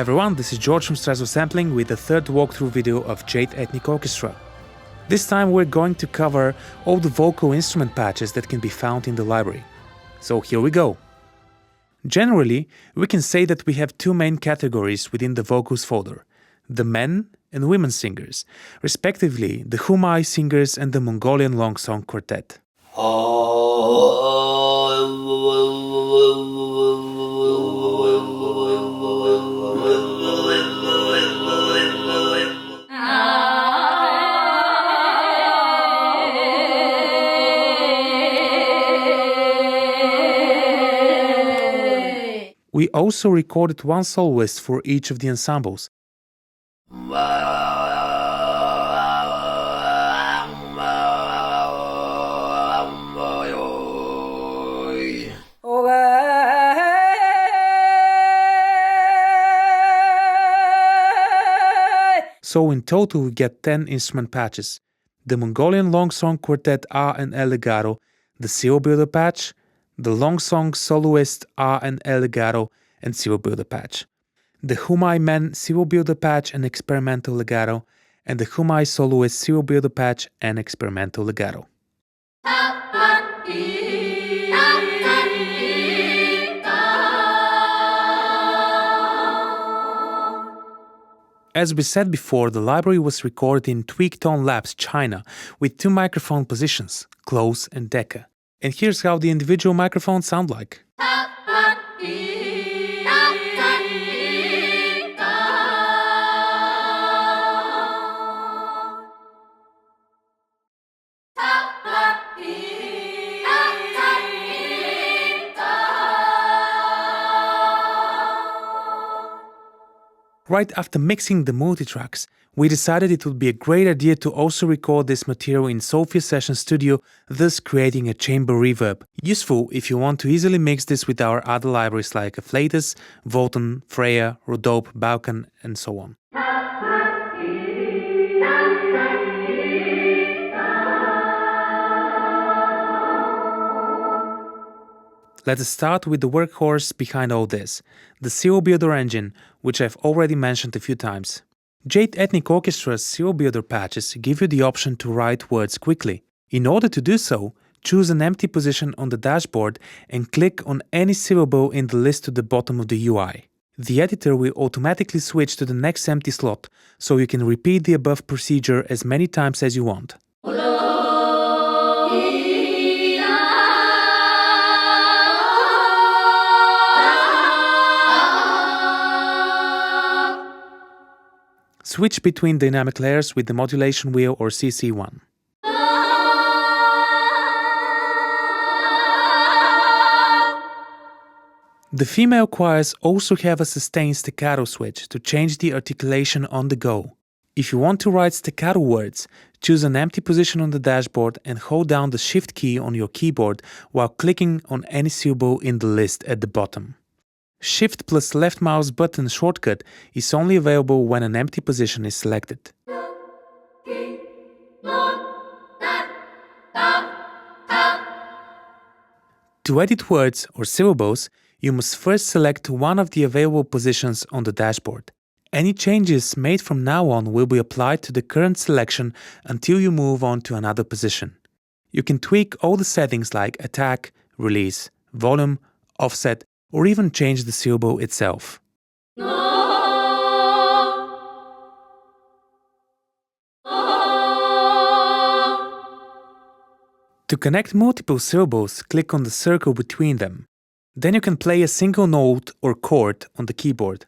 everyone, this is George from Strezov Sampling with the third walkthrough video of Jade Ethnic Orchestra. This time we're going to cover all the vocal instrument patches that can be found in the library. So here we go. Generally, we can say that we have two main categories within the vocals folder: the men and women singers, respectively the Humai singers and the Mongolian long song quartet. We also recorded one soloist for each of the ensembles. So in total we get 10 instrument patches: the Mongolian long song quartet A and L legato, the Syllable patch, the long song soloist A and L legato and Syllable patch, the Humai men Syllable patch and experimental legato, and the Humai soloist Syllable patch and experimental legato. As we said before, the library was recorded in Tweaktone Labs, China, with two microphone positions, close and Decca. And here's how the individual microphones sound like. Right after mixing the multitracks, we decided it would be a great idea to also record this material in Sophia Session Studio, thus creating a chamber reverb. Useful if you want to easily mix this with our other libraries like Afflatus, Volton, Freya, Rhodope, Balkan, and so on. Let us start with the workhorse behind all this, the Serial Builder engine, which I've already mentioned a few times. Jade Ethnic Orchestra's Serial Builder patches give you the option to write words quickly. In order to do so, choose an empty position on the dashboard and click on any syllable in the list to the bottom of the UI. The editor will automatically switch to the next empty slot, so you can repeat the above procedure as many times as you want. Switch between dynamic layers with the modulation wheel or CC1. The female choirs also have a sustain staccato switch to change the articulation on the go. If you want to write staccato words, choose an empty position on the dashboard and hold down the Shift key on your keyboard while clicking on any syllable in the list at the bottom. Shift plus left mouse button shortcut is only available when an empty position is selected. To edit words or syllables, you must first select one of the available positions on the dashboard. Any changes made from now on will be applied to the current selection until you move on to another position. You can tweak all the settings like attack, release, volume, offset, or even change the syllable itself. To connect multiple syllables, click on the circle between them. Then you can play a single note or chord on the keyboard.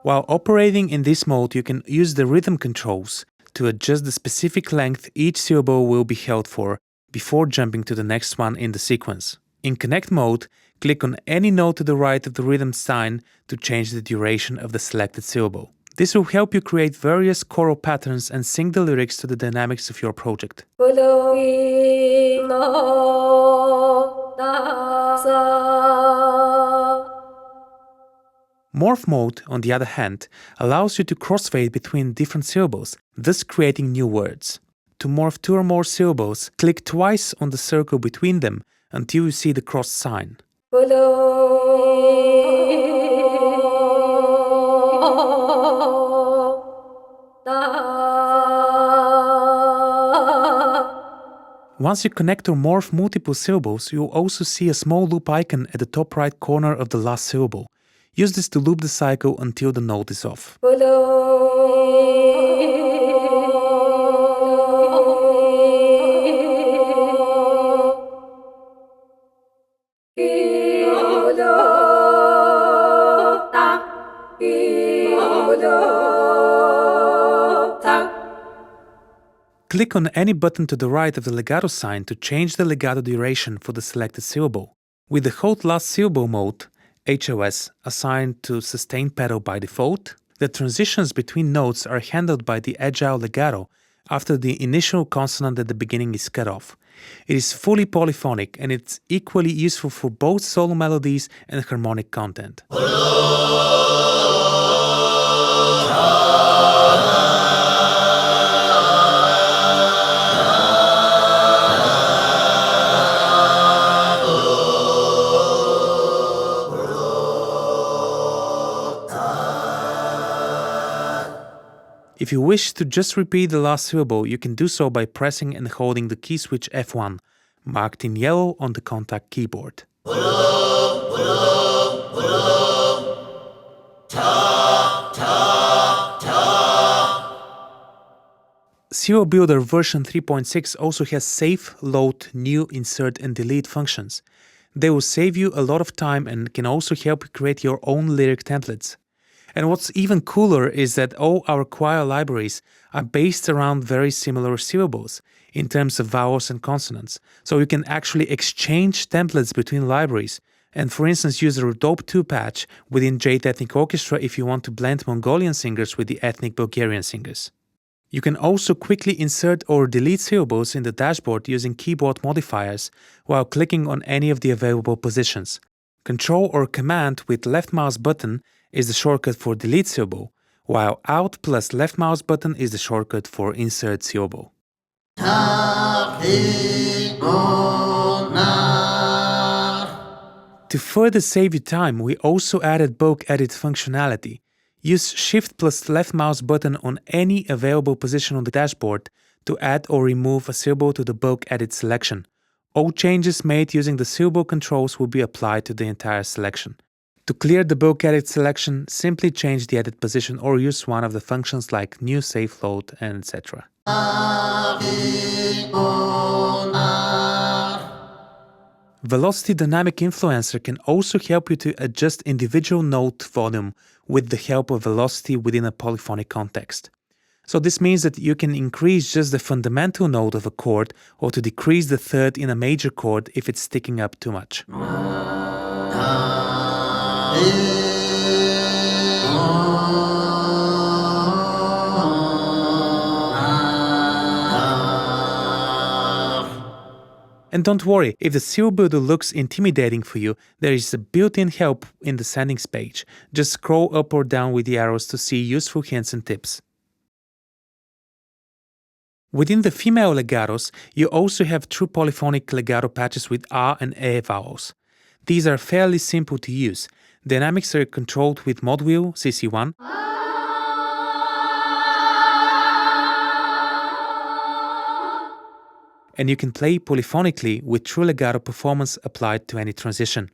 While operating in this mode, you can use the rhythm controls to adjust the specific length each syllable will be held for before jumping to the next one in the sequence. In Connect mode, click on any note to the right of the rhythm sign to change the duration of the selected syllable. This will help you create various choral patterns and sync the lyrics to the dynamics of your project. Morph mode, on the other hand, allows you to crossfade between different syllables, thus creating new words. To morph two or more syllables, click twice on the circle between them until you see the cross sign. Once you connect or morph multiple syllables, you'll also see a small loop icon at the top right corner of the last syllable. Use this to loop the cycle until the note is off. Click on any button to the right of the legato sign to change the legato duration for the selected syllable. With the hold last syllable mode, HLS, assigned to sustain pedal by default, the transitions between notes are handled by the agile legato after the initial consonant at the beginning is cut off. It is fully polyphonic and it's equally useful for both solo melodies and harmonic content. If you wish to just repeat the last syllable, you can do so by pressing and holding the key switch F1, marked in yellow on the contact keyboard. Syllable Builder version 3.6 also has save, load, new, insert and delete functions. They will save you a lot of time and can also help you create your own lyric templates. And what's even cooler is that all our choir libraries are based around very similar syllables in terms of vowels and consonants, so you can actually exchange templates between libraries and, for instance, use a Dope 2 patch within Jade Ethnic Orchestra if you want to blend Mongolian singers with the ethnic Bulgarian singers. You can also quickly insert or delete syllables in the dashboard using keyboard modifiers while clicking on any of the available positions. Control or Command with left mouse button is the shortcut for delete syllable, while Alt plus left mouse button is the shortcut for insert syllable. To further save you time, we also added bulk edit functionality. Use Shift plus left mouse button on any available position on the dashboard to add or remove a syllable to the bulk edit selection. All changes made using the syllable controls will be applied to the entire selection. To clear the bulk edit selection, simply change the edit position or use one of the functions like new, save, load, and etc. Velocity Dynamic Influencer can also help you to adjust individual note volume with the help of velocity within a polyphonic context. So this means that you can increase just the fundamental note of a chord or to decrease the third in a major chord if it's sticking up too much. And don't worry, if the Syllable Builder looks intimidating for you, there is a built-in help in the settings page. Just scroll up or down with the arrows to see useful hints and tips. Within the female legatos, you also have true polyphonic legato patches with R and E vowels. These are fairly simple to use. Dynamics are controlled with mod wheel CC1. And you can play polyphonically with true legato performance applied to any transition.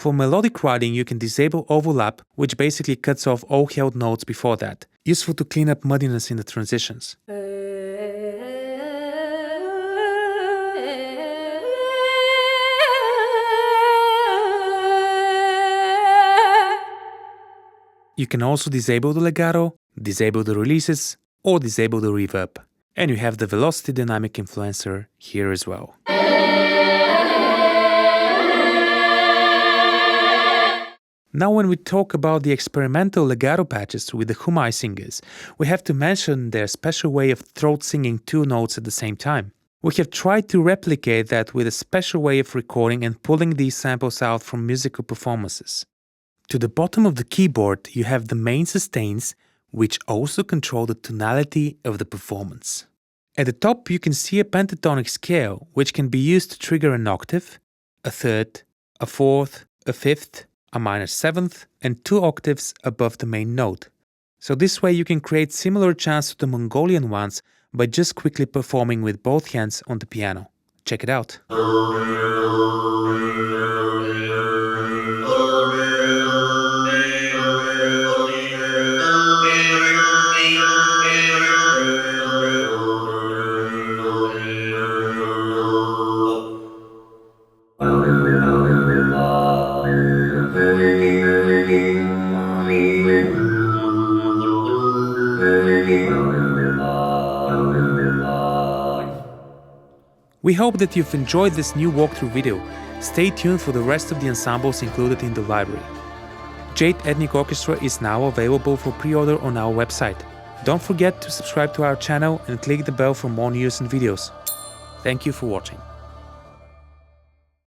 For melodic writing, you can disable overlap, which basically cuts off all held notes before that. Useful to clean up muddiness in the transitions. You can also disable the legato, disable the releases, or disable the reverb. And you have the velocity dynamic influencer here as well. Now when we talk about the experimental legato patches with the Humai singers, we have to mention their special way of throat singing two notes at the same time. We have tried to replicate that with a special way of recording and pulling these samples out from musical performances. To the bottom of the keyboard you have the main sustains, which also control the tonality of the performance. At the top you can see a pentatonic scale, which can be used to trigger an octave, a third, a fourth, a fifth, a minor seventh, and 2 octaves above the main note. So this way you can create similar chants to the Mongolian ones by just quickly performing with both hands on the piano. Check it out. We hope that you've enjoyed this new walkthrough video. Stay tuned for the rest of the ensembles included in the library. Jade Ethnic Orchestra is now available for pre-order on our website. Don't forget to subscribe to our channel and click the bell for more news and videos. Thank you for watching.